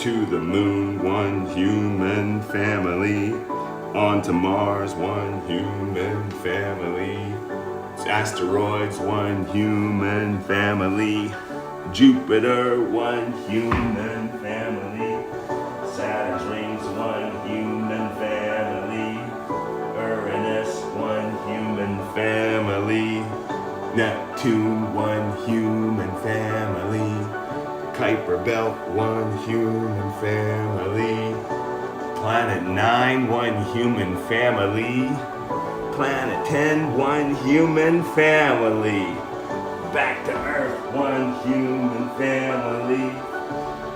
To the moon, one human family. On to Mars, one human family. Asteroids, one human family. Jupiter, one human family. Saturn's rings, one human family. Uranus, one human family. Neptune, one human family. Kuiper Belt, one human family. Planet 9, one human family. Planet 10, one human family. Back to Earth, one human family.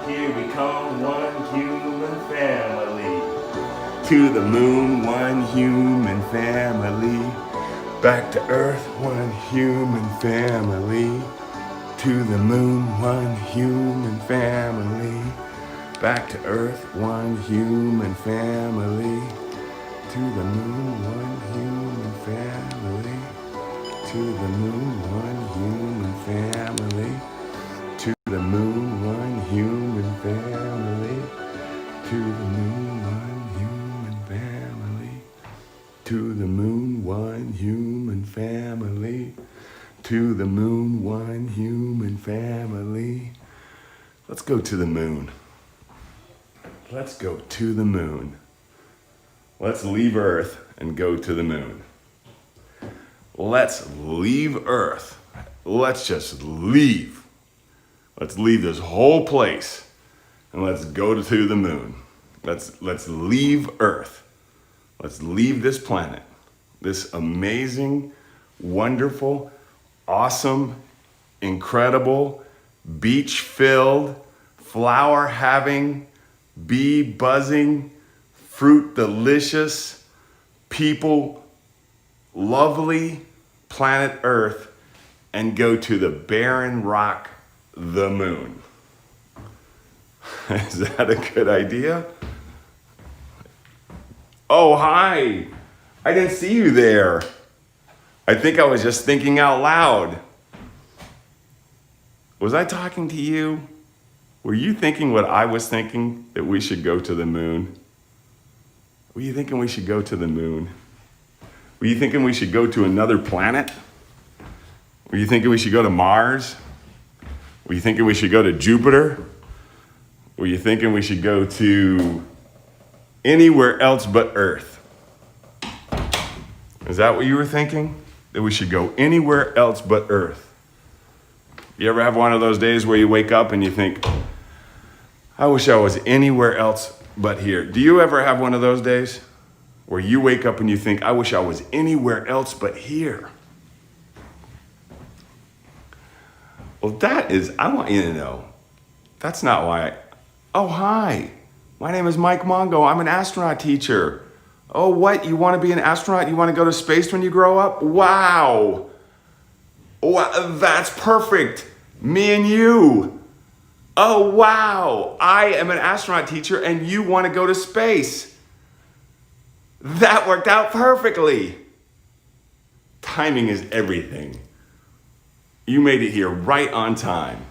Here we come, one human family. To the moon, one human family. Back to Earth, one human family. To the moon, one human family. Back to Earth, one human family. To the moon, one human family. To the moon, one human family. To the moon, one human family. To the moon, one human family. To the moon, one human family. To the moon, one human family. Let's go to the moon. Let's go to the moon. Let's leave Earth and go to the moon. Let's leave Earth. Let's just leave. Let's leave this whole place and let's go to the moon. Let's leave Earth. Let's leave this planet. This amazing, wonderful, awesome, incredible, beach-filled, flower-having, bee-buzzing, fruit-delicious, people-lovely planet Earth and go to the barren rock, the moon. Is that a good idea? Oh, hi. I didn't see you there. I think I was just thinking out loud. Was I talking to you? Were you thinking what I was thinking, that we should go to the moon? Were you thinking we should go to the moon? Were you thinking we should go to another planet? Were you thinking we should go to Mars? Were you thinking we should go to Jupiter? Were you thinking we should go to anywhere else but Earth? Is that what you were thinking? That we should go anywhere else but Earth? You ever have one of those days where you wake up and you think, I wish I was anywhere else but here? Do you ever have one of those days where you wake up and you think, I wish I was anywhere else but here? Well, I want you to know, that's not why. Oh, hi. My name is Mike Mongo. I'm an astronaut teacher. Oh, what? You want to be an astronaut? You want to go to space when you grow up? Wow. That's perfect. Me and you. Oh, wow. I am an astronaut teacher and you want to go to space. That worked out perfectly. Timing is everything. You made it here right on time.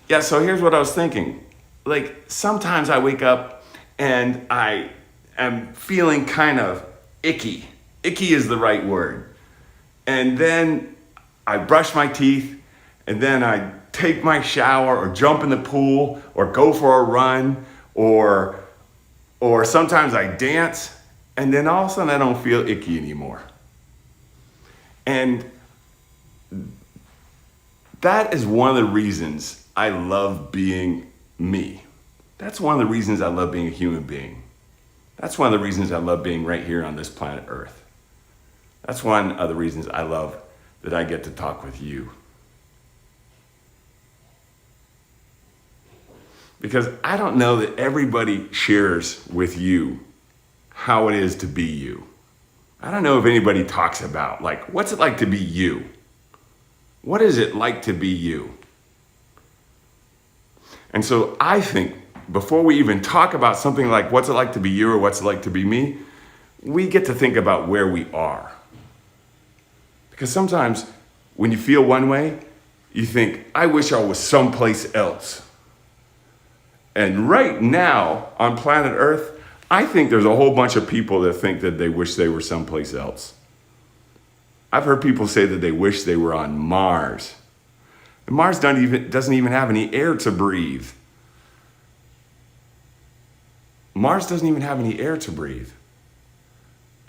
Yeah, so here's what I was thinking. Like, sometimes I wake up and I am feeling kind of icky. Icky is the right word. And then I brush my teeth, and then I take my shower or jump in the pool or go for a run or sometimes I dance, and then all of a sudden I don't feel icky anymore. And that is one of the reasons I love being me. That's one of the reasons I love being a human being. That's one of the reasons I love being right here on this planet Earth. That's one of the reasons I love that I get to talk with you. Because I don't know that everybody shares with you how it is to be you. I don't know if anybody talks about, like, what's it like to be you? What is it like to be you? And so I think before we even talk about something like what's it like to be you or what's it like to be me, we get to think about where we are. Because sometimes when you feel one way, you think, I wish I was someplace else. And right now on planet Earth, I think there's a whole bunch of people that think that they wish they were someplace else. I've heard people say that they wish they were on Mars. And Mars doesn't even have any air to breathe. Mars doesn't even have any air to breathe.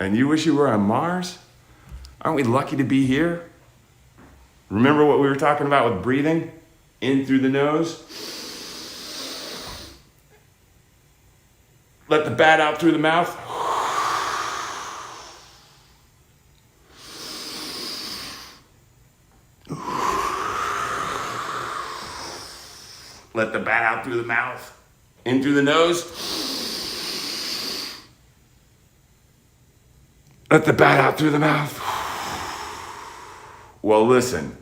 And you wish you were on Mars? Aren't we lucky to be here? Remember what we were talking about with breathing? In through the nose. Let the bad out through the mouth. Let the bad out through the mouth. In through the nose. Let the bad out through the mouth. Well, listen.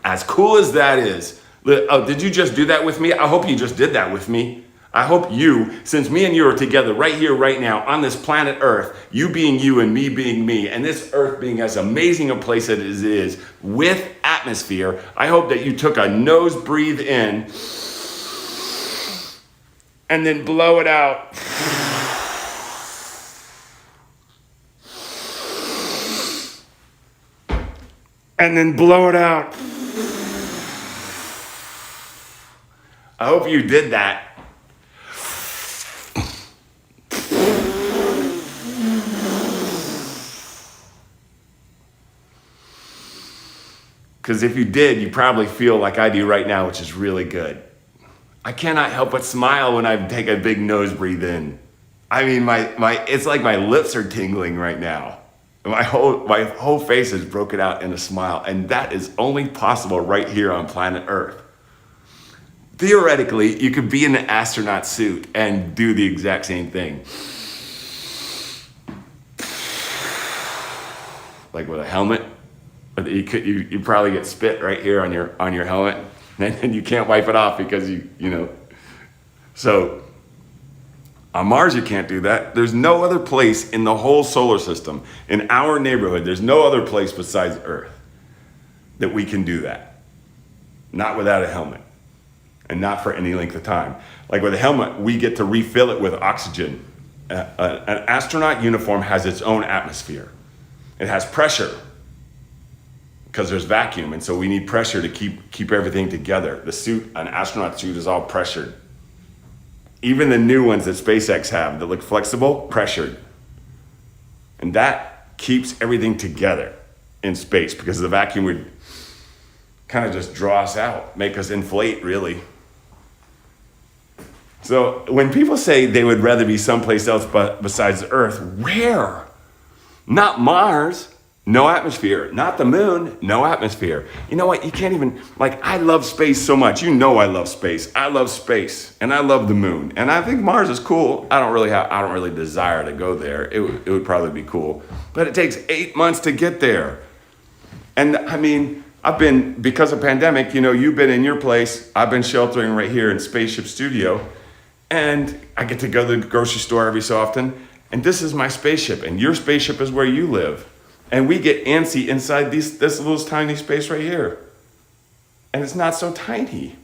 As cool as that is, oh, did you just do that with me? I hope you just did that with me. I hope you, since me and you are together right here, right now, on this planet Earth, you being you and me being me, and this Earth being as amazing a place as it is, with atmosphere, I hope that you took a nose breathe in, and then blow it out. And then blow it out. I hope you did that. Because if you did, you probably feel like I do right now, which is really good. I cannot help but smile when I take a big nose breathe in. I mean, it's like my lips are tingling right now. My whole face is broken out in a smile, and that is only possible right here on planet Earth. Theoretically, you could be in an astronaut suit and do the exact same thing. Like with a helmet, but you probably get spit right here on your helmet, and you can't wipe it off because you know. So on Mars, you can't do that. There's no other place in the whole solar system, in our neighborhood, there's no other place besides Earth that we can do that. Not without a helmet, and not for any length of time. Like with a helmet, we get to refill it with oxygen. An astronaut uniform has its own atmosphere. It has pressure, because there's vacuum, and so we need pressure to keep everything together. The suit, an astronaut suit, is all pressured. Even the new ones that SpaceX have that look flexible, pressured. And that keeps everything together in space, because the vacuum would kind of just draw us out, make us inflate, really. So when people say they would rather be someplace else besides Earth, where? Not Mars, no atmosphere. Not the moon, no atmosphere. You know what? You can't even, I love space so much. You know I love space. I love space, and I love the moon. And I think Mars is cool. I don't really desire to go there. It would probably be cool. But it takes 8 months to get there. And I mean, because of pandemic, you've been in your place. I've been sheltering right here in Spaceship Studio. And I get to go to the grocery store every so often. And this is my spaceship, and your spaceship is where you live. And we get antsy inside this little tiny space right here. And it's not so tiny.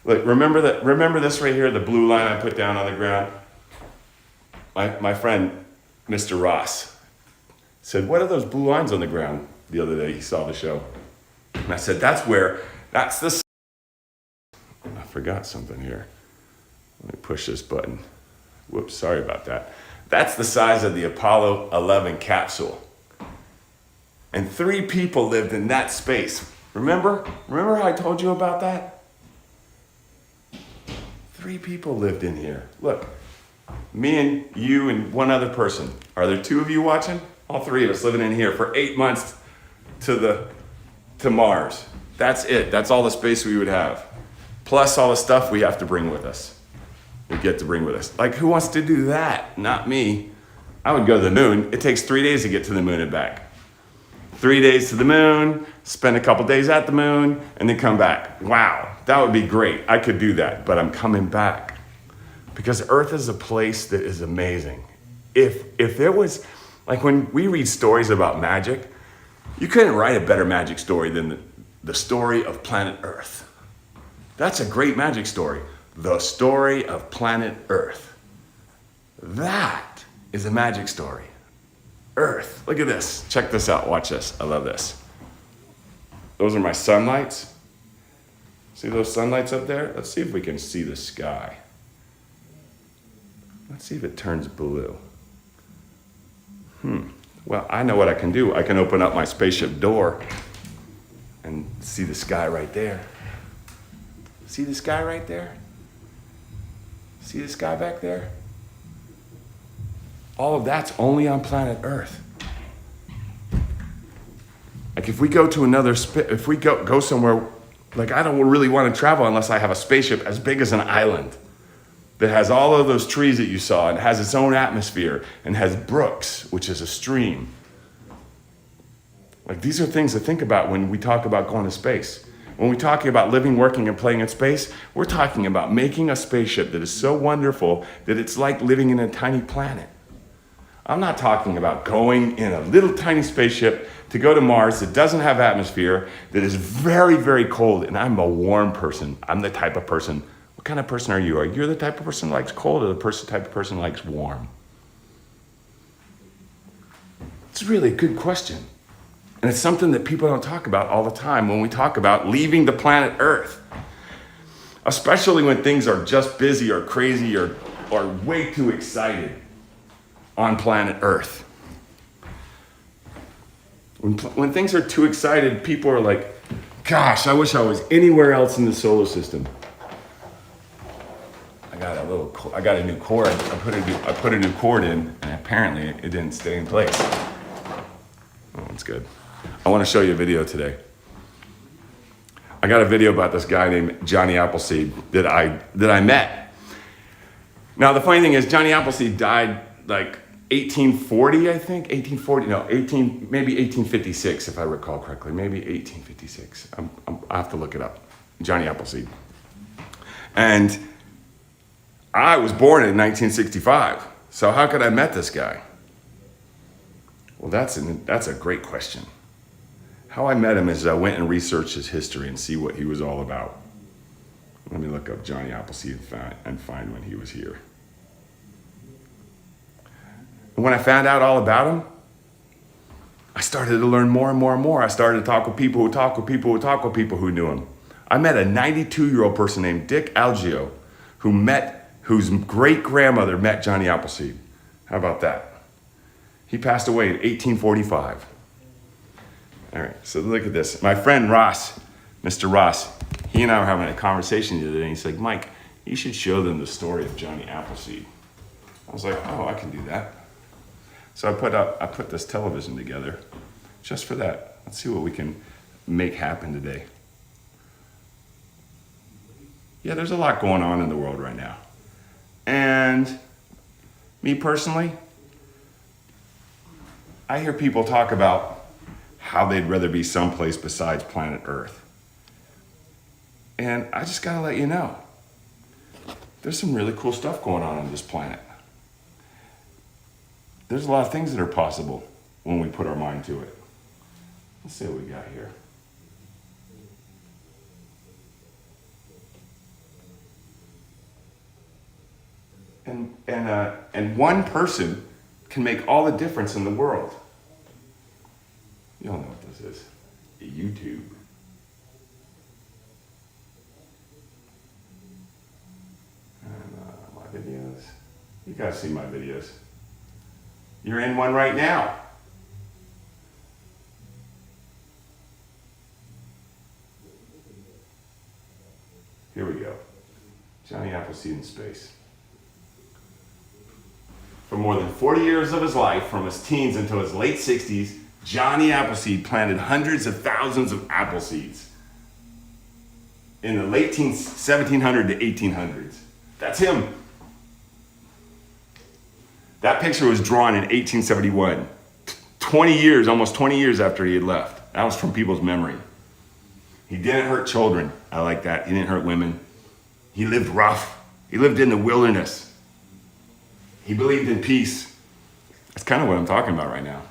Look, remember this right here, the blue line I put down on the ground? My friend, Mr. Ross, said, "What are those blue lines on the ground?" The other day he saw the show. And I said, that's the... I forgot something here. Let me push this button. Whoops, sorry about that. That's the size of the Apollo 11 capsule. And 3 people lived in that space. Remember how I told you about that? 3 people lived in here. Look, me and you and one other person. Are there 2 of you watching? All 3 of us living in here for 8 months to Mars. That's it. That's all the space we would have. Plus all the stuff we have to bring with us. We get to bring with us. Who wants to do that? Not me. I would go to the moon. It takes 3 days to get to the moon and back. 3 days to the moon, spend a couple days at the moon, and then come back. Wow, that would be great. I could do that, but I'm coming back. Because Earth is a place that is amazing. If there was, when we read stories about magic, you couldn't write a better magic story than the story of planet Earth. That's a great magic story. The story of planet Earth. That is a magic story. Earth. Look at this. Check this out. Watch this. I love this. Those are my sunlights. See those sunlights up there? Let's see if we can see the sky. Let's see if it turns blue. Well, I know what I can do. I can open up my spaceship door and see the sky right there. See the sky right there? See the sky back there? All of that's only on planet Earth. Like if we go to if we go somewhere, like I don't really want to travel unless I have a spaceship as big as an island that has all of those trees that you saw and has its own atmosphere and has brooks, which is a stream. Like these are things to think about when we talk about going to space. When we're talking about living, working, and playing in space, we're talking about making a spaceship that is so wonderful that it's like living in a tiny planet. I'm not talking about going in a little tiny spaceship to go to Mars that doesn't have atmosphere, that is very, very cold, and I'm a warm person. I'm the type of person, what kind of person are you? Are you the type of person who likes cold or the type of person who likes warm? It's really a good question. And it's something that people don't talk about all the time when we talk about leaving the planet Earth. Especially when things are just busy or crazy or way too excited on planet Earth. When things are too excited, people are like, gosh, I wish I was anywhere else in the solar system. I got a new cord. I put a new cord in, and apparently it didn't stay in place. Oh, that's good. I want to show you a video today. I got a video about this guy named Johnny Appleseed that I met. Now the funny thing is, Johnny Appleseed died like 1840, I think. Maybe 1856, if I recall correctly. Maybe 1856. I have to look it up. Johnny Appleseed. And I was born in 1965. So how could I met this guy? Well, that's a great question. How I met him is I went and researched his history and see what he was all about. Let me look up Johnny Appleseed and find when he was here. And when I found out all about him, I started to learn more and more and more. I started to talk with people who talk with people who talk with people who knew him. I met a 92-year-old person named Dick Algeo whose great-grandmother met Johnny Appleseed. How about that? He passed away in 1845. All right, so look at this. My friend Ross, Mr. Ross, he and I were having a conversation the other day, and he's like, Mike, you should show them the story of Johnny Appleseed. I was like, oh, I can do that. So I put this television together just for that. Let's see what we can make happen today. Yeah, there's a lot going on in the world right now. And me personally, I hear people talk about how they'd rather be someplace besides planet Earth. And I just gotta let you know, there's some really cool stuff going on this planet. There's a lot of things that are possible when we put our mind to it. Let's see what we got here. And one person can make all the difference in the world. You all know what this is. YouTube. And my videos. You guys see my videos. You're in one right now. Here we go. Johnny Appleseed in space. For more than 40 years of his life, from his teens until his late 60s, Johnny Appleseed planted hundreds of thousands of apple seeds in the late 1700s to 1800s. That's him. That picture was drawn in 1871, 20 years, almost 20 years after he had left. That was from people's memory. He didn't hurt children. I like that. He didn't hurt women. He lived rough. He lived in the wilderness. He believed in peace. That's kind of what I'm talking about right now.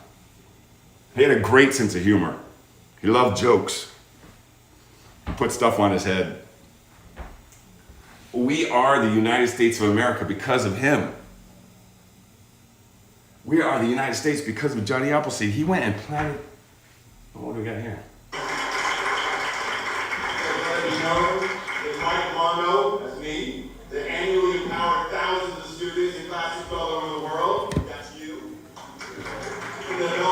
He had a great sense of humor. He loved jokes. He put stuff on his head. We are the United States of America because of him. We are the United States because of Johnny Appleseed. He went and planted. Oh, what do we got here? Everybody knows that Mike Mongo, that's me, that annually empowered thousands of students in classes all over the world. That's you. In the no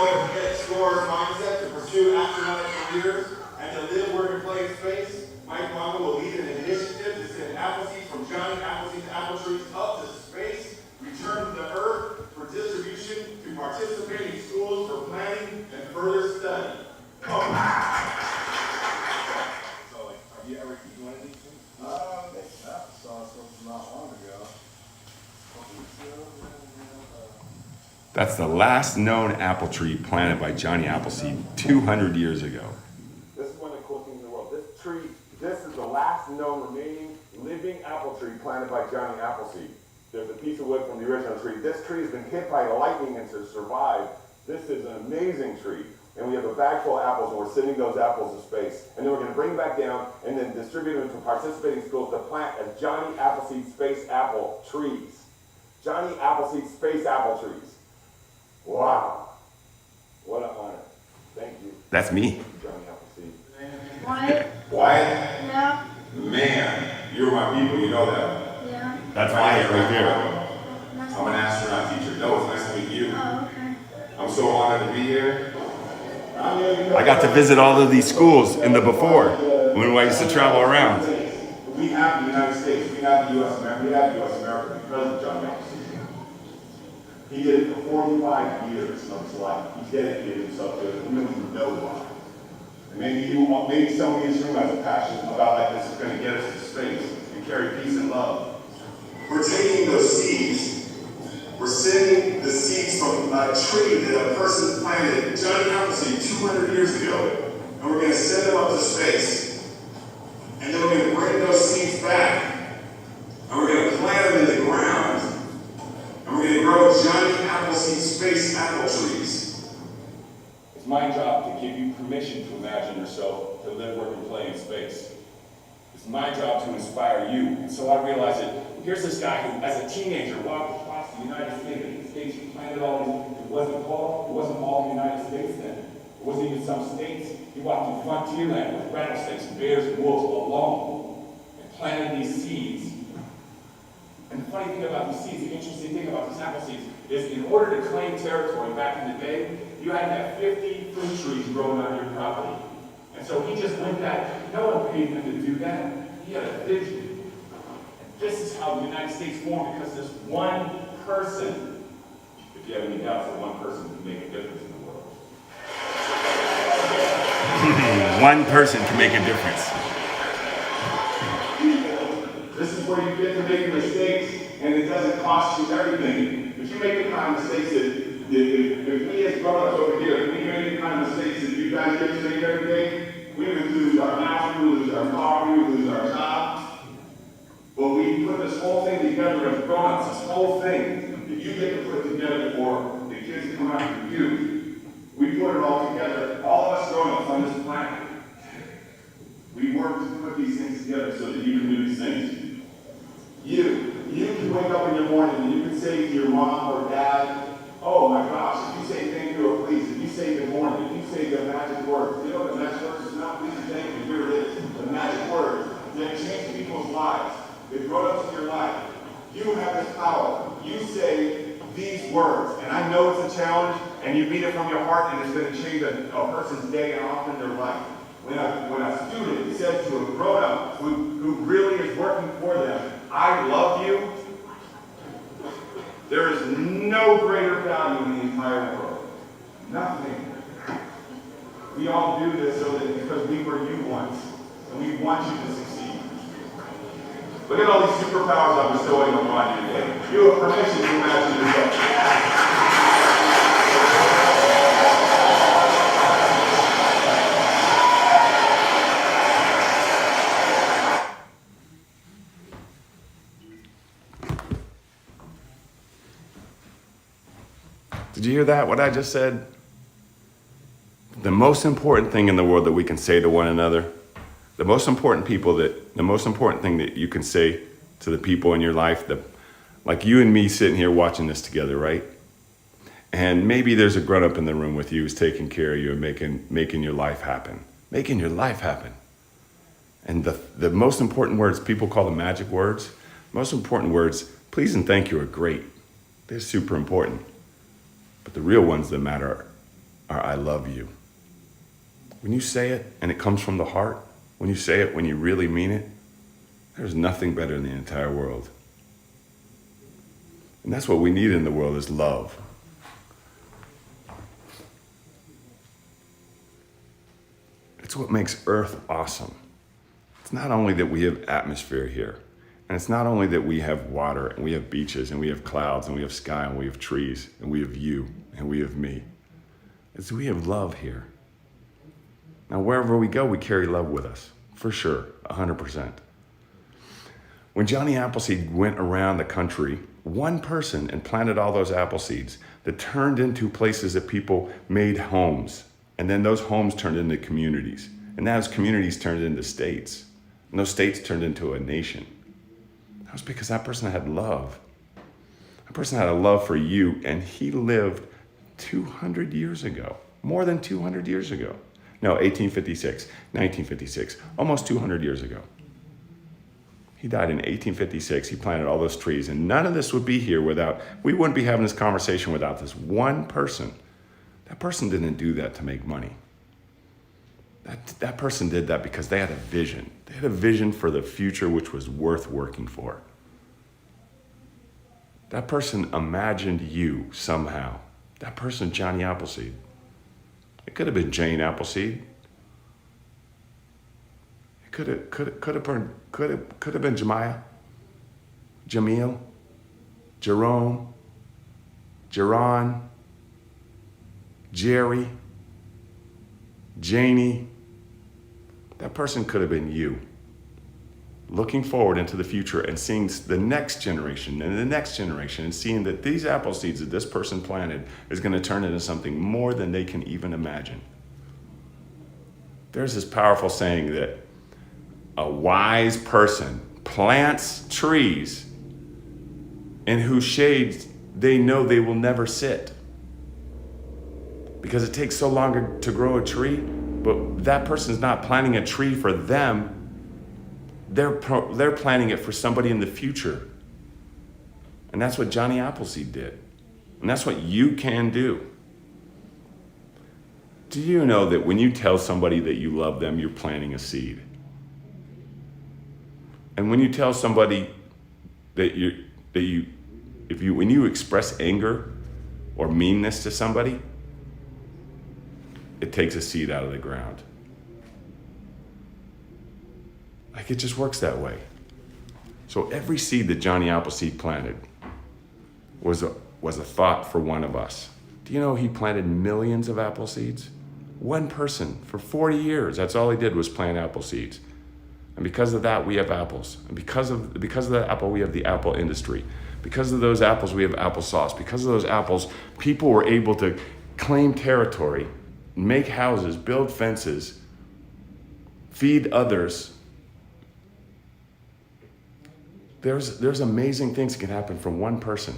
explorer's mindset to pursue astronaut careers and to live, work, and play in space, Mike Mongo will lead an initiative to send apple seeds from Johnny Appleseed's apple trees up to space, return to the Earth for distribution to participating schools for planning and further study. So, have you ever eaten one of these things? I saw something not long ago. That's the last known apple tree planted by Johnny Appleseed 200 years ago. This is one of the cool things in the world. This is the last known remaining living apple tree planted by Johnny Appleseed. There's a piece of wood from the original tree. This tree has been hit by lightning and to survive. This is an amazing tree. And we have a bag full of apples, and we're sending those apples to space. And then we're going to bring them back down and then distribute them to participating schools to plant as Johnny Appleseed space apple trees. Johnny Appleseed space apple trees. Wow. What an honor. Thank you. That's me. Johnny Appleseed. Wyatt? Wyatt? Yeah. Man, you're my people, you know that. Yeah. That's Wyatt right there. I'm an astronaut teacher. No, it's nice to meet you. Oh, okay. I'm so honored to be here. I got to visit all of these schools in the before, when I used to travel around. We have the United States, we have the U.S. America, we have U.S. America because of Johnny Appleseed. He did it for 45 years of his life. He dedicated himself to it, even when he knows why. And maybe somebody in this room has a passion about like this is going to get us to space and carry peace and love. We're taking those seeds. We're sending the seeds from a tree that a person planted, Johnny Appleseed, 200 years ago, and we're going to send them up to space. And then we're going to bring those seeds back, and we're going to plant them in the ground, and we're going to grow Johnny Appleseed space apple trees. It's my job to give you permission to imagine yourself to live, work, and play in space. It's my job to inspire you. And so I realized that here's this guy who, as a teenager, walked across the United States. He planted all these. It wasn't all the United States then. It wasn't even some states. He walked through frontier land with rattlesnakes and bears and wolves alone and planted these seeds. And the funny thing about these seeds, the interesting thing about these apple seeds, is in order to claim territory back in the day, you had to have 50 fruit trees growing on your property. And so he just went back. No one paid him to do that. He had a vision. This is how the United States formed, because this one person, if you have any doubts that one person can make a difference in the world. One person can make a difference. This is where you get to make mistakes, and it doesn't cost you everything. If you make the kind of mistakes that, if we as grown-ups over here, if we make the kind of mistakes that you guys get to make every day, we would lose our house, we would lose our car, we would lose our job. But we put this whole thing together as grown-ups, this whole thing that you get to put together for the kids to come after you. We put it all together, all of us grown-ups on this planet. We work to put these things together so that you can do these things. You can wake up in the morning and you can say to your mom or dad, oh my gosh, if you say thank you or please, if you say good morning, if you say the magic words, you know the magic words is not please and thank you, here it is. The magic words that change people's lives. They've grown up in your life. You have this power. You say these words. And I know it's a challenge, and you mean it from your heart, and it's going to change a person's day and often their life. When a student says to a grown-up who really is working for them, I love you, there is no greater value in the entire world. Nothing. We all do this so that because we were you once, and we want you to succeed. Look at all these superpowers I'm bestowing upon you today. You have permission to imagine yourself. Did you hear that, what I just said? The most important thing in the world that we can say to one another, the most important thing that you can say to the people in your life, like you and me sitting here watching this together, right? And maybe there's a grown-up in the room with you who's taking care of you and making your life happen. Making your life happen. And the most important words, people call them magic words, most important words, please and thank you, are great. They're super important. But the real ones that matter are I love you. When you say it and it comes from the heart, when you say it when you really mean it, there's nothing better in the entire world. And that's what we need in the world, is love. It's what makes Earth awesome. It's not only that we have atmosphere here, and it's not only that we have water, and we have beaches, and we have clouds, and we have sky, and we have trees, and we have you, and we have me. It's we have love here. Now, wherever we go, we carry love with us, for sure, 100%. When Johnny Appleseed went around the country, one person and planted all those apple seeds that turned into places that people made homes. And then those homes turned into communities. And those communities turned into states. And those states turned into a nation. That was because that person had love. That person had a love for you, and he lived 200 years ago. More than 200 years ago. No, 1856, 1956, almost 200 years ago. He died in 1856. He planted all those trees, and none of this would be here we wouldn't be having this conversation without this one person. That person didn't do that to make money. That person did that because they had a vision. They had a vision for the future which was worth working for. That person imagined you somehow. That person, Johnny Appleseed. It could have been Jane Appleseed. It could have been Jemiah, Jamil, Jerome, Jerron, Jerry, Janie. That person could have been you. Looking forward into the future and seeing the next generation and the next generation, and seeing that these apple seeds that this person planted is going to turn into something more than they can even imagine. There's this powerful saying that a wise person plants trees in whose shades they know they will never sit. Because it takes so long to grow a tree, but that person's not planting a tree for them. They're planting it for somebody in the future. And that's what Johnny Appleseed did. And that's what you can do. Do you know that when you tell somebody that you love them, you're planting a seed? And when you tell somebody that when you express anger or meanness to somebody, it takes a seed out of the ground. Like, it just works that way. So every seed that Johnny Appleseed planted was a thought for one of us. Do you know he planted millions of apple seeds? One person for 40 years. That's all he did was plant apple seeds. And because of that, we have apples. And because of that apple, we have the apple industry. Because of those apples, we have applesauce. Because of those apples, people were able to claim territory, make houses, build fences, feed others. There's amazing things that can happen from one person.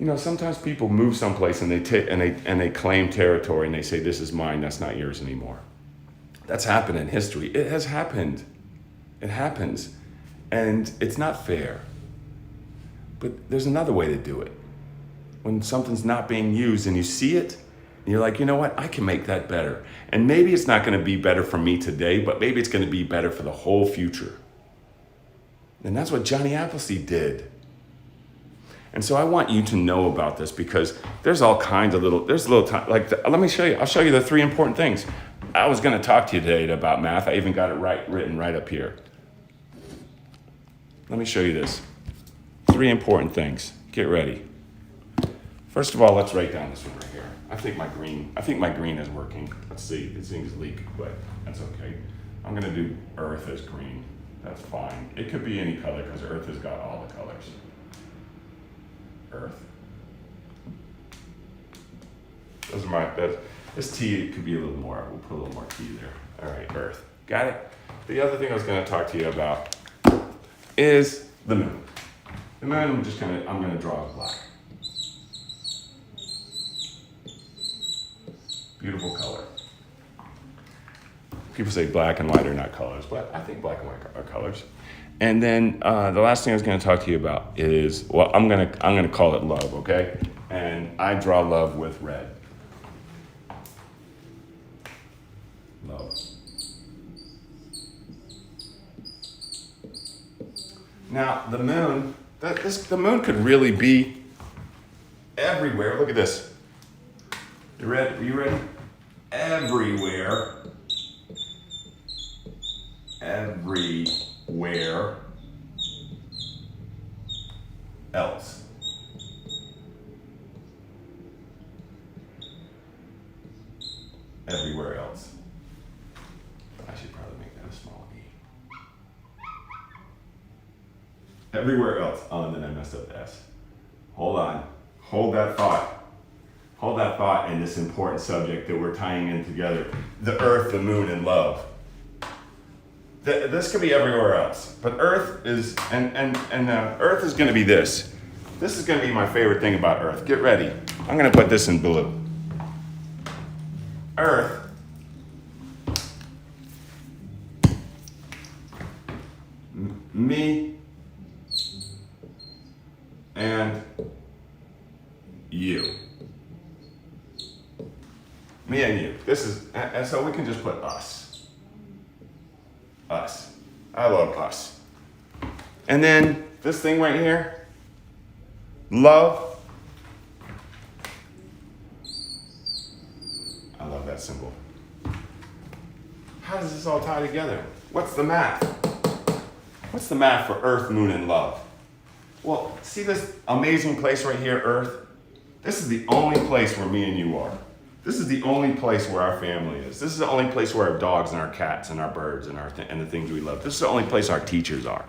You know, sometimes people move someplace and they claim territory and they say, this is mine, that's not yours anymore. That's happened in history. It has happened. It happens. And it's not fair. But there's another way to do it. When something's not being used and you see it, and you're like, you know what, I can make that better. And maybe it's not going to be better for me today, but maybe it's going to be better for the whole future. And that's what Johnny Appleseed did. And so I want you to know about this, because there's all kinds of let me show you. I'll show you the 3 important things. I was going to talk to you today about math. I even got it written right up here. Let me show you this. 3 important things. Get ready. First of all, let's write down this one right here. I think my green is working. Let's see. These things leak, but that's okay. I'm going to do Earth as green. That's fine. It could be any color because Earth has got all the colors. Earth. This T could be a little more. We'll put a little more T there. All right, Earth. Got it? The other thing I was going to talk to you about is the moon. The moon, I'm gonna draw it black. Beautiful color. People say black and white are not colors, but I think black and white are colors. And then the last thing I was going to talk to you about is, well, I'm gonna call it love, okay? And I draw love with red. Love. Now the moon, the moon could really be everywhere. Look at this. Are you ready? Everywhere else. Everywhere else. I should probably make that a small e. Everywhere else. Oh, and then I messed up the S. Hold on. Hold that thought. Hold that thought in this important subject that we're tying in together. The earth, the moon, and love. This could be everywhere else, but Earth is, Earth is going to be this. This is going to be my favorite thing about Earth. Get ready. I'm going to put this in blue. Earth me and you. Me and you. This is, and so we can just put us. Us. I love us. And then this thing right here, love. I love that symbol. How does this all tie together? What's the math? What's the math for Earth, Moon, and love? Well, see this amazing place right here, Earth? This is the only place where me and you are. This is the only place where our family is. This is the only place where our dogs and our cats and our birds and and the things we love. This is the only place our teachers are.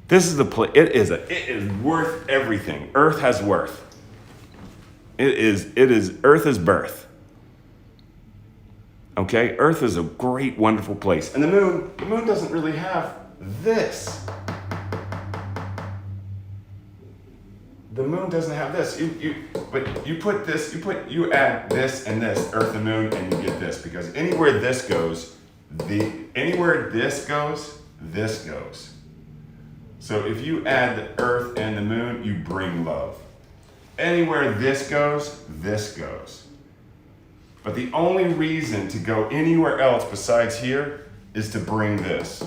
This is the place. It is worth everything. Earth has worth. It is. Earth is birth. Okay, Earth is a great, wonderful place, and the moon doesn't really have this. The moon doesn't have this. But you add this and this, Earth and Moon, and you get this. Because anywhere this goes, this goes. So if you add the Earth and the Moon, you bring love. Anywhere this goes, this goes. But the only reason to go anywhere else besides here is to bring this.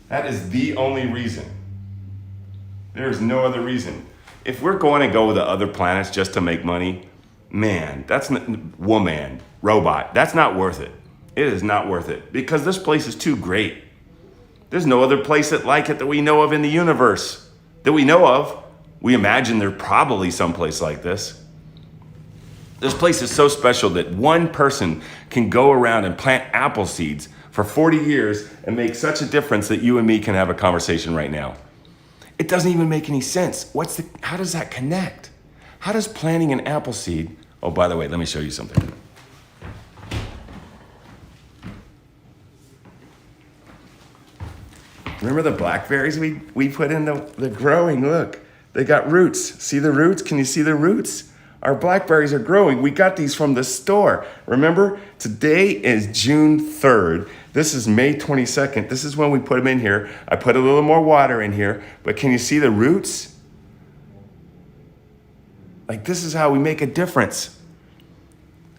That is the only reason. There is no other reason. If we're going to go to other planets just to make money, man, that's not, robot, that's not worth it. It is not worth it because this place is too great. There's no other place like it that we know of in the universe. That we know of. We imagine there's probably someplace like this. This place is so special that one person can go around and plant apple seeds for 40 years and make such a difference that you and me can have a conversation right now. It doesn't even make any sense. How does that connect? How does planting an apple seed? Oh, by the way, let me show you something. Remember the blackberries we put in the growing? Look, they got roots. See the roots? Can you see the roots? Our blackberries are growing. We got these from the store. Remember, today is June 3rd. This is May 22nd. This is when we put them in here. I put a little more water in here, but can you see the roots? Like, this is how we make a difference.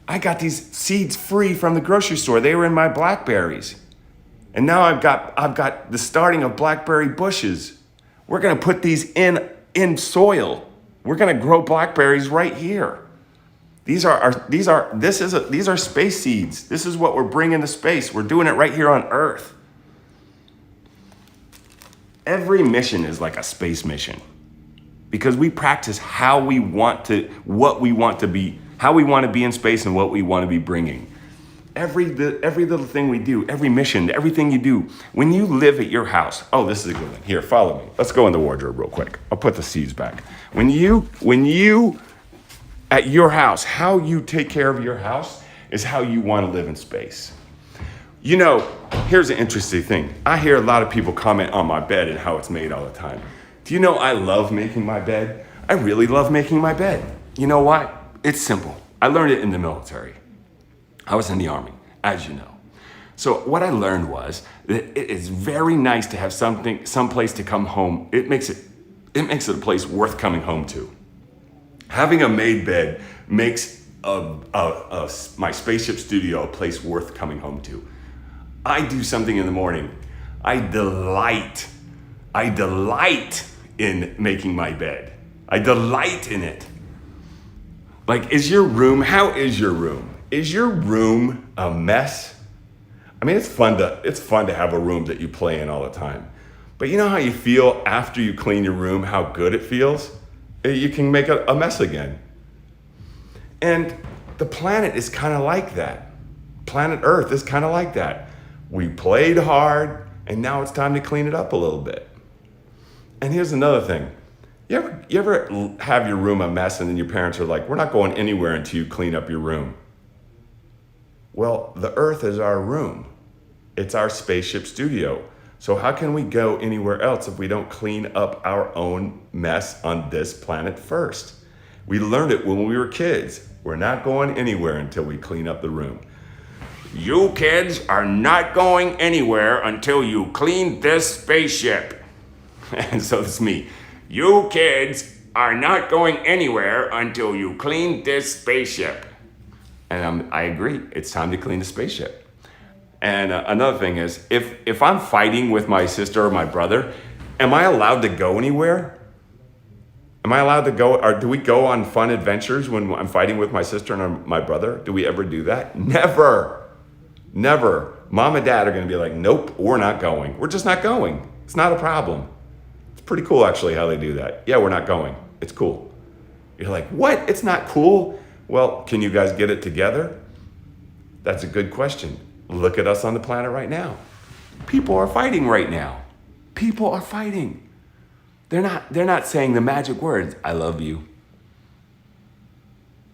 I got these seeds free from the grocery store. They were in my blackberries. And now I've got the starting of blackberry bushes. We're gonna put these in soil. We're gonna grow blackberries right here. These are space seeds. This is what we're bringing to space. We're doing it right here on Earth. Every mission is like a space mission because we practice how we want to, what we want to be, how we want to be in space and what we want to be bringing. Every little thing we do, every mission, everything you do, when you live at your house. Oh, this is a good one. Here, follow me. Let's go in the wardrobe real quick. I'll put the seeds back. When you at your house, how you take care of your house is how you want to live in space. You know, here's an interesting thing. I hear a lot of people comment on my bed and how it's made all the time. Do you know I love making my bed? I really love making my bed. You know why? It's simple. I learned it in the military. I was in the Army, as you know. So what I learned was that it is very nice to have some place to come home. It makes it a place worth coming home to. Having a made bed makes my spaceship studio a place worth coming home to. I do something in the morning. I delight in making my bed. I delight in it. Like, how is your room? Is your room a mess? I mean, it's fun to have a room that you play in all the time. But you know how you feel after you clean your room, how good it feels? You can make a mess again. And the planet is kind of like that. Planet Earth is kind of like that. We played hard, and now it's time to clean it up a little bit. And here's another thing. You ever have your room a mess and then your parents are like, we're not going anywhere until you clean up your room? Well, the Earth is our room. It's our spaceship studio. So how can we go anywhere else if we don't clean up our own mess on this planet first? We learned it when we were kids. We're not going anywhere until we clean up the room. You kids are not going anywhere until you clean this spaceship. And so it's me. You kids are not going anywhere until you clean this spaceship. And I agree. It's time to clean the spaceship. And another thing is, if I'm fighting with my sister or my brother, am I allowed to go anywhere? Am I allowed to go, or do we go on fun adventures when I'm fighting with my sister and my brother? Do we ever do that? Never. Never. Mom and dad are going to be like, nope, we're not going. We're just not going. It's not a problem. It's pretty cool, actually, how they do that. Yeah, we're not going. It's cool. You're like, what? It's not cool? Well, can you guys get it together? That's a good question. Look at us on the planet right now. People are fighting right now. People are fighting. They're not saying the magic words, I love you.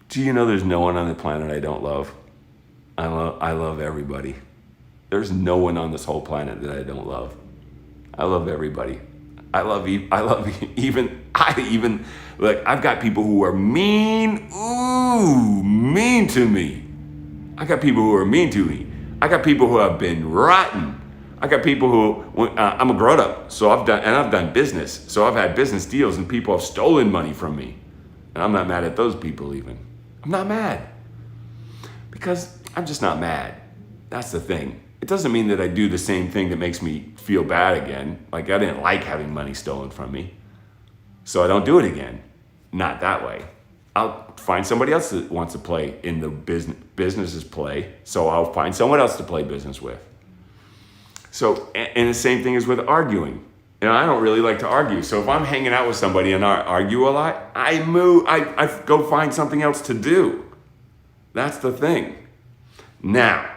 Do you know there's no one on the planet I don't love? I love everybody. There's no one on this whole planet that I don't love. I love everybody. I've got people who are mean to me. I got people who are mean to me. I got people who have been rotten. I got people who, I'm a grown up, so I've done business. So I've had business deals and people have stolen money from me. And I'm not mad at those people even. I'm not mad. Because I'm just not mad. That's the thing. It doesn't mean that I do the same thing that makes me feel bad again. Like, I didn't like having money stolen from me. So I don't do it again. Not that way. I'll find somebody else that wants to play in the business's play. So I'll find someone else to play business with. So, and the same thing is with arguing. You know, I don't really like to argue. So if I'm hanging out with somebody and I argue a lot, I go find something else to do. That's the thing. Now,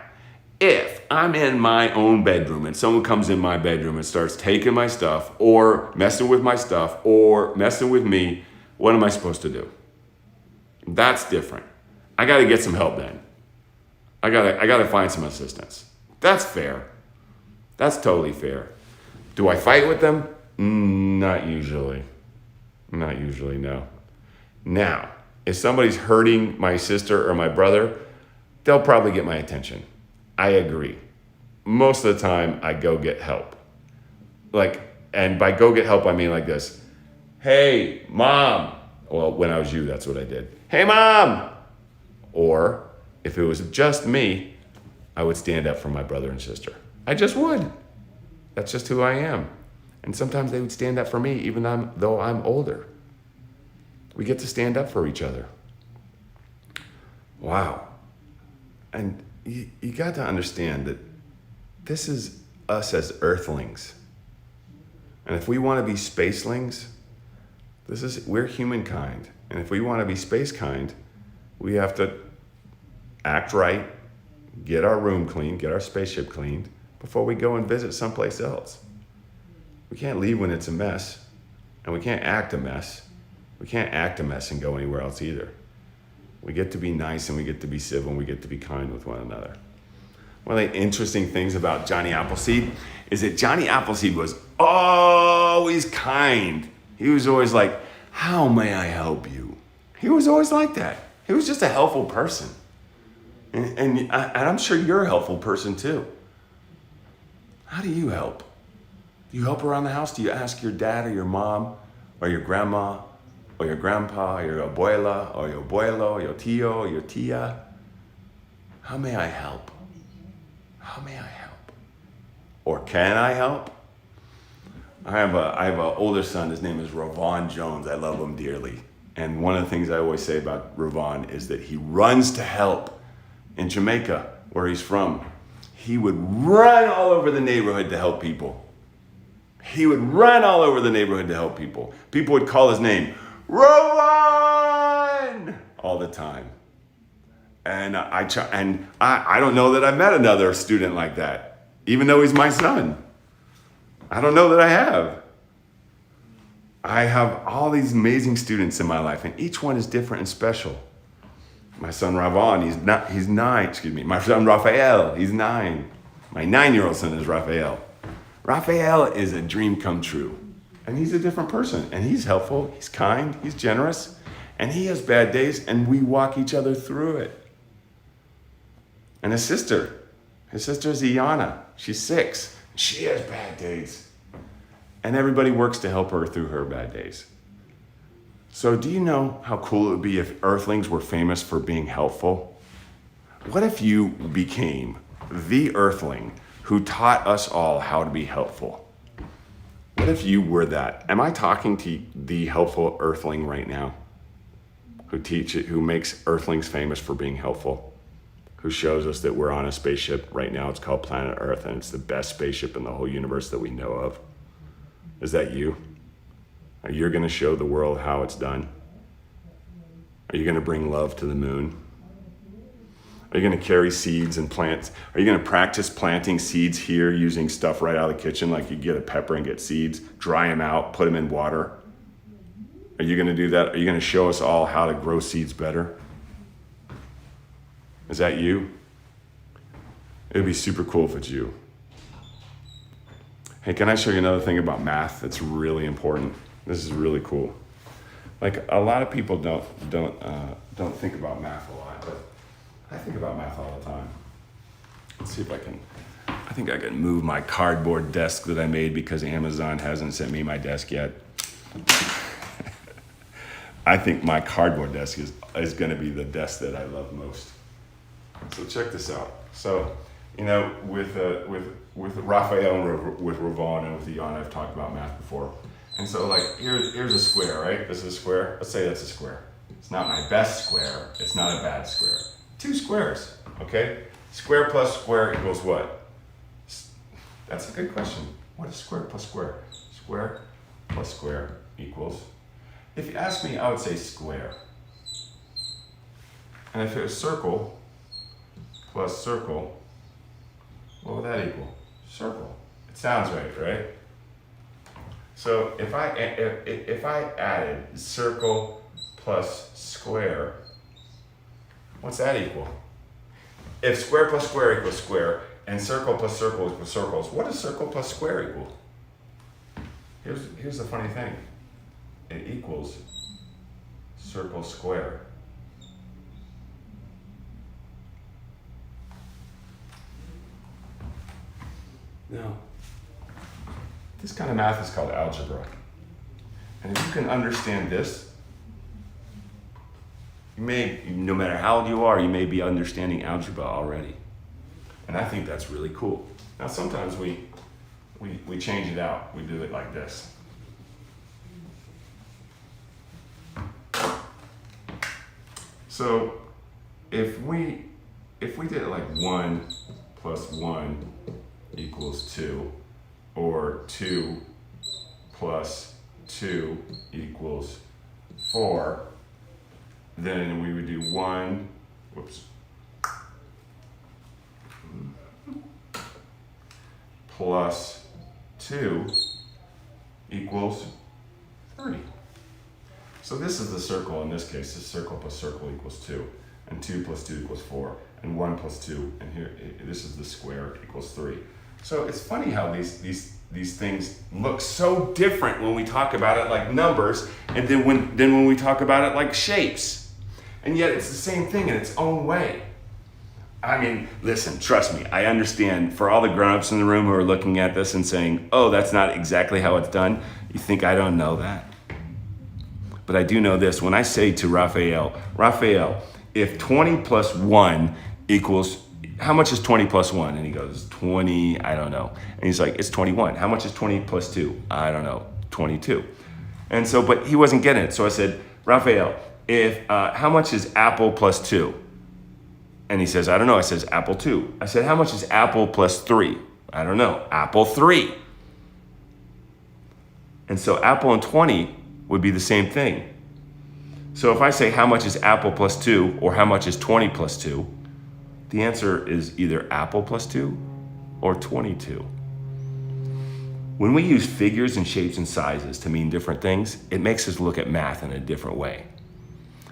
if I'm in my own bedroom and someone comes in my bedroom and starts taking my stuff or messing with my stuff or messing with me, what am I supposed to do? That's different. I got to get some help then. I got to find some assistance. That's fair. That's totally fair. Do I fight with them? Not usually. Not usually, no. Now, if somebody's hurting my sister or my brother, they'll probably get my attention. I agree. Most of the time, I go get help. And by go get help, I mean like this. Hey, Mom. Well, when I was you, that's what I did. Hey, Mom. Or if it was just me, I would stand up for my brother and sister. I just would. That's just who I am. And sometimes they would stand up for me, even though I'm older. We get to stand up for each other. Wow. And you got to understand that this is us as earthlings. And if we want to be spacelings, we're humankind. And if we want to be space kind, we have to act right, get our room cleaned, get our spaceship cleaned before we go and visit someplace else. We can't leave when it's a mess, and we can't act a mess. We can't act a mess and go anywhere else either. We get to be nice and we get to be civil and we get to be kind with one another. one of the interesting things about Johnny Appleseed is that Johnny Appleseed was always kind. He was always like, how may I help you? He was always like that. He was just a helpful person. And I'm sure you're a helpful person too. How do you help? Do you help around the house? Do you ask your dad or your mom or your grandma or your grandpa or your abuela or your abuelo or your tío or your tía? How may I help? How may I help? Or can I help? I have an older son. His name is Ravon Jones. I love him dearly. And one of the things I always say about Ravon is that he runs to help. In Jamaica, where he's from, he would run all over the neighborhood to help people. He would run all over the neighborhood to help people. People would call his name, Ravon, all the time. And I don't know that I've met another student like that, even though he's my son. I don't know that I have. I have all these amazing students in my life, and each one is different and special. My son Ravon, he's 9, excuse me. My son Raphael, he's 9. My 9-year-old son is Raphael. Raphael is a dream come true. And he's a different person. And he's helpful, he's kind, he's generous. And he has bad days, and we walk each other through it. And his sister is Iana. She's 6. She has bad days. And everybody works to help her through her bad days. So do you know how cool it would be if Earthlings were famous for being helpful? What if you became the Earthling who taught us all how to be helpful? What if you were that? Am I talking to the helpful Earthling right now? Who makes Earthlings famous for being helpful? Who shows us that we're on a spaceship right now? It's called Planet Earth, and it's the best spaceship in the whole universe that we know of. Is that you? Are you going to show the world how it's done? Are you going to bring love to the moon? Are you going to carry seeds and plants? Are you going to practice planting seeds here using stuff right out of the kitchen, like you get a pepper and get seeds, dry them out, put them in water? Are you going to do that? Are you going to show us all how to grow seeds better? Is that you? It would be super cool if it's you. Hey, can I show you another thing about math that's really important? This is really cool. Like, a lot of people don't think about math a lot, but I think about math all the time. Let's see if I think I can move my cardboard desk that I made because Amazon hasn't sent me my desk yet. I think my cardboard desk is gonna be the desk that I love most. So check this out. So, you know, with Raphael and with Ravon and with Iana, I've talked about math before. And so, like, here's a square, right? This is a square. Let's say that's a square. It's not my best square. It's not a bad square. 2 squares, okay? Square plus square equals what? That's a good question. What is square plus square? Square plus square equals, if you ask me, I would say square. And if it was circle plus circle, what would that equal? Circle. It sounds right, right? So if I added circle plus square, what's that equal? If square plus square equals square and circle plus circle equals circles, what does circle plus square equal? Here's the funny thing. It equals circle square. Now, this kind of math is called algebra. And if you can understand this, you may, no matter how old you are, you may be understanding algebra already. And I think that's really cool. Now, sometimes we change it out. We do it like this. So if we did it like 1 plus 1 equals 2, or 2 plus 2 equals 4, then we would do 1, plus 2 equals 3. So this is the circle in this case. This circle plus circle equals 2. and 2 plus 2 equals 4, and 1 plus 2, and here, this is the square, equals 3. So it's funny how these things look so different when we talk about it like numbers, and then when we talk about it like shapes. And yet it's the same thing in its own way. I mean, listen, trust me, I understand for all the grown-ups in the room who are looking at this and saying, oh, that's not exactly how it's done. You think I don't know that? But I do know this. When I say to Raphael, if 20 plus 1 equals, how much is 20 plus 1? And he goes, 20, I don't know. And he's like, it's 21. How much is 20 plus 2? I don't know, 22. And so, but he wasn't getting it. So I said, Raphael, how much is apple plus 2? And he says, I don't know. I says, apple 2. I said, how much is apple plus 3? I don't know, apple 3. And so apple and 20 would be the same thing. So if I say how much is apple plus 2 or how much is 20 plus 2, the answer is either apple plus 2 or 22. When we use figures and shapes and sizes to mean different things, it makes us look at math in a different way.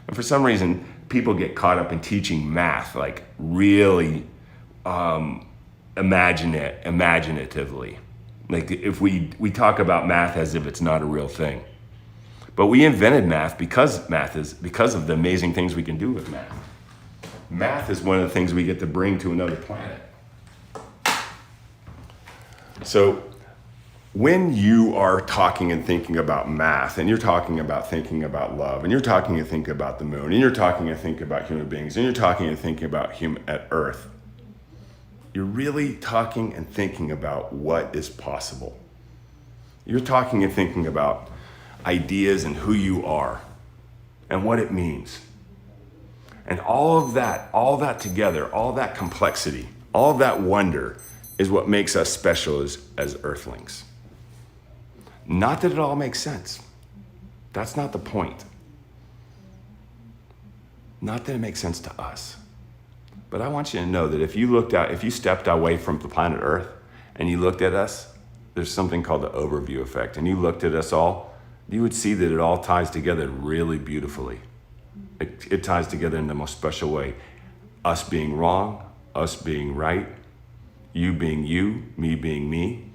And for some reason, people get caught up in teaching math like really imaginatively. Like if we talk about math as if it's not a real thing. But we invented math because of the amazing things we can do with math. Math is one of the things we get to bring to another planet. So when you are talking and thinking about math, and you're talking about thinking about love, and you're talking and thinking about the moon, and you're talking and thinking about human beings, and you're talking and thinking about Earth, you're really talking and thinking about what is possible. You're talking and thinking about ideas and who you are and what it means. And all that together, all that complexity, all that wonder is what makes us special as Earthlings. Not that it all makes sense. That's not the point. Not that it makes sense to us. But I want you to know that if you stepped away from the planet Earth and you looked at us, there's something called the overview effect, and you looked at us all, you would see that it all ties together really beautifully. It ties together in the most special way. Us being wrong, us being right, you being you, me being me.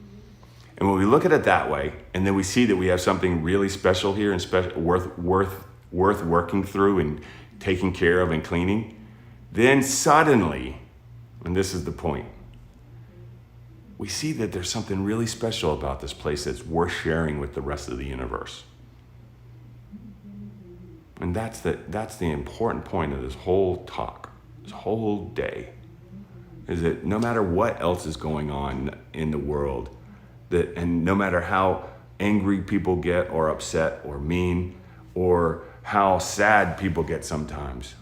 And when we look at it that way, and then we see that we have something really special here and worth working through and taking care of and cleaning, then suddenly, and this is the point, we see that there's something really special about this place that's worth sharing with the rest of the universe. And that's the important point of this whole talk, this whole day, is that no matter what else is going on in the world, and no matter how angry people get or upset or mean or how sad people get sometimes,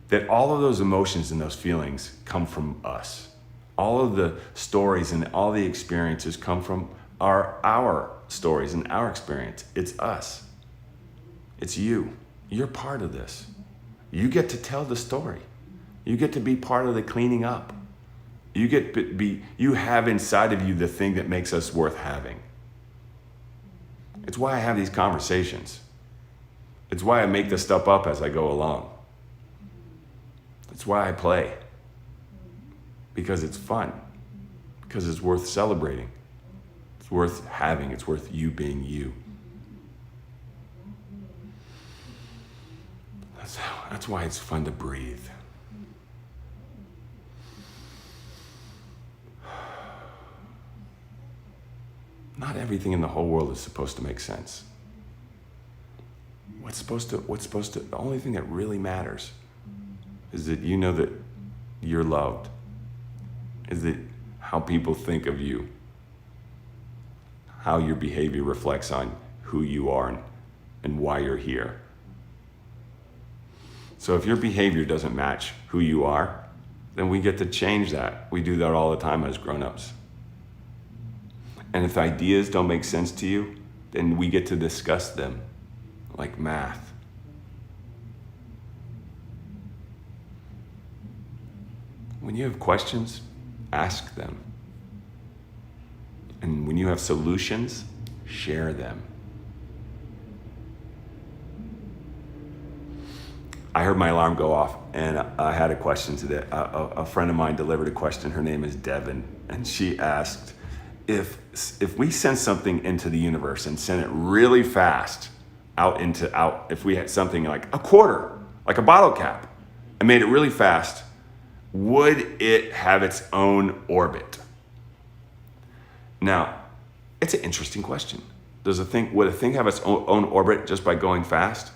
that all of those emotions and those feelings come from us. All of the stories and all the experiences come from our stories and our experience. It's us. It's you. You're part of this. You get to tell the story. You get to be part of the cleaning up. You have inside of you the thing that makes us worth having. It's why I have these conversations. It's why I make this stuff up as I go along. It's why I play. Because it's fun. Because it's worth celebrating. It's worth having. It's worth you being you. That's why it's fun to breathe. Not everything in the whole world is supposed to make sense. The only thing that really matters is that you know that you're loved. Is that how people think of you. How your behavior reflects on who you are and why you're here. So if your behavior doesn't match who you are, then we get to change that. We do that all the time as grown-ups. And if ideas don't make sense to you, then we get to discuss them, like math. When you have questions, ask them. And when you have solutions, share them. I heard my alarm go off, and I had a question today. A friend of mine delivered a question. Her name is Devin, and she asked, if we send something into the universe and send it really fast out, if we had something like a quarter, like a bottle cap, and made it really fast, would it have its own orbit? Now, it's an interesting question. Would a thing have its own orbit just by going fast?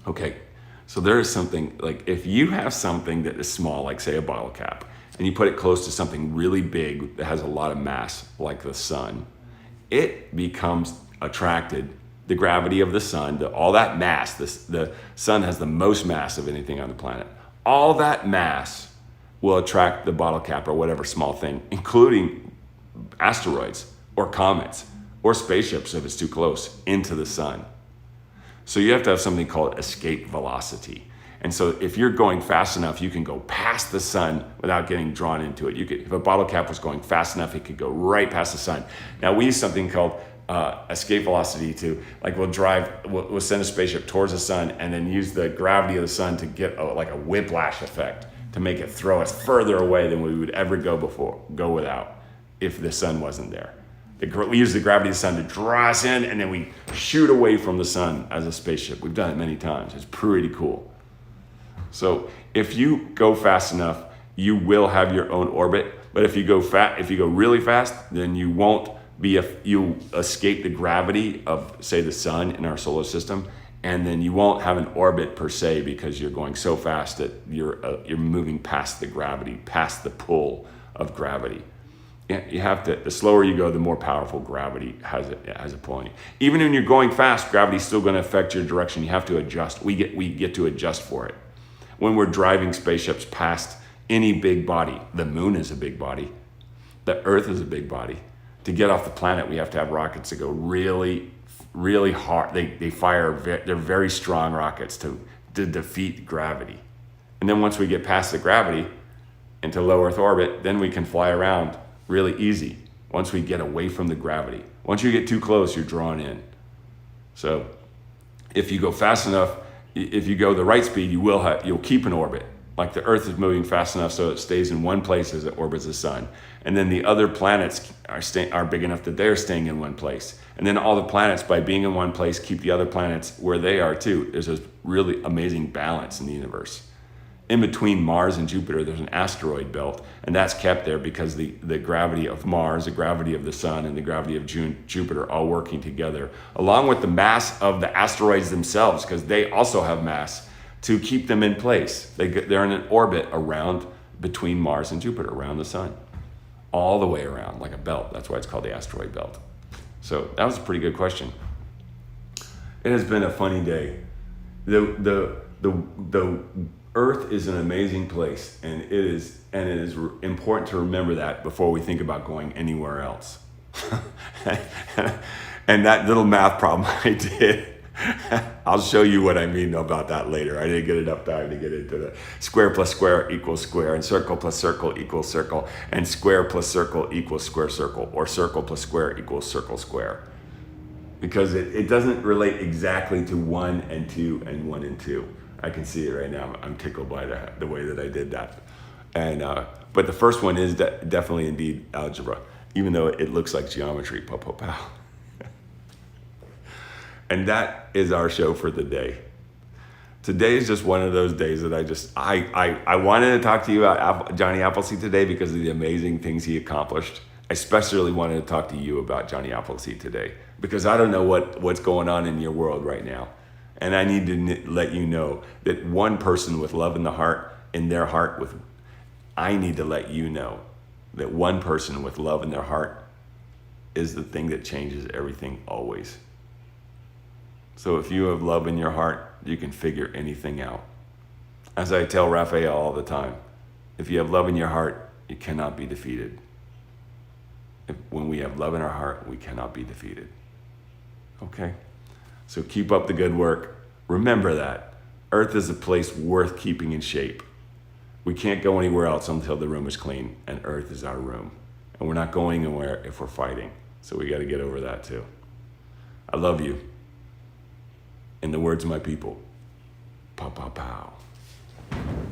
Okay, so there is something, like if you have something that is small, like say a bottle cap, and you put it close to something really big that has a lot of mass, like the sun, it becomes attracted, the gravity of the sun, all that mass, the sun has the most mass of anything on the planet. All that mass will attract the bottle cap or whatever small thing, including asteroids or comets or spaceships if it's too close, into the sun. So you have to have something called escape velocity. And so if you're going fast enough, you can go past the sun without getting drawn into it. If a bottle cap was going fast enough, it could go right past the sun. Now we use something called escape velocity to, like we'll send a spaceship towards the sun and then use the gravity of the sun to get like a whiplash effect to make it throw us further away than we would ever go without if the sun wasn't there. We use the gravity of the sun to draw us in, and then we shoot away from the sun as a spaceship. We've done it many times. It's pretty cool. So if you go fast enough, you will have your own orbit. But if you go really fast, then you won't you escape the gravity of, say, the sun in our solar system, and then you won't have an orbit per se because you're going so fast that you're moving past the gravity, past the pull of gravity. You have to. The slower you go, the more powerful gravity has a pull on you. Even when you're going fast, gravity's still going to affect your direction. You have to adjust. We get to adjust for it. When we're driving spaceships past any big body, the moon is a big body, the Earth is a big body. To get off the planet, we have to have rockets that go really, really hard. They fire. They're very strong rockets to defeat gravity. And then once we get past the gravity into low Earth orbit, then we can fly around really easy once we get away from the gravity. Once you get too close, you're drawn in. So if you go fast enough, if you go the right speed, you'll keep an orbit. Like the Earth is moving fast enough so it stays in one place as it orbits the sun. And then the other planets are big enough that they're staying in one place. And then all the planets, by being in one place, keep the other planets where they are too. There's a really amazing balance in the universe. In between Mars and Jupiter, there's an asteroid belt, and that's kept there because the gravity of Mars, the gravity of the sun, and the gravity of Jupiter all working together, along with the mass of the asteroids themselves, because they also have mass, to keep them in place. They're in an orbit around, between Mars and Jupiter, around the sun, all the way around, like a belt. That's why it's called the asteroid belt. So that was a pretty good question. It has been a funny day. The Earth is an amazing place, and it is important to remember that before we think about going anywhere else. And that little math problem I did, I'll show you what I mean about that later. I didn't get enough time to get into the square plus square equals square, and circle plus circle equals circle, and square plus circle equals square circle, or circle plus square equals circle square. Because it doesn't relate exactly to 1 and 2 and 1 and 2. I can see it right now. I'm tickled by the way that I did that. And but the first one is definitely indeed algebra, even though it looks like geometry. Pow, pow, pow. And that is our show for the day. Today is just one of those days that I wanted to talk to you about Johnny Appleseed today because of the amazing things he accomplished. I especially wanted to talk to you about Johnny Appleseed today because I don't know what's going on in your world right now. And I need to let you know that one person with love in their heart, I need to let you know that one person with love in their heart is the thing that changes everything always. So if you have love in your heart, you can figure anything out. As I tell Raphael all the time, if you have love in your heart, you cannot be defeated. When we have love in our heart, we cannot be defeated. Okay? So keep up the good work. Remember that Earth is a place worth keeping in shape. We can't go anywhere else until the room is clean, and Earth is our room. And we're not going anywhere if we're fighting. So we got to get over that too. I love you. In the words of my people, Pow, pow, pow.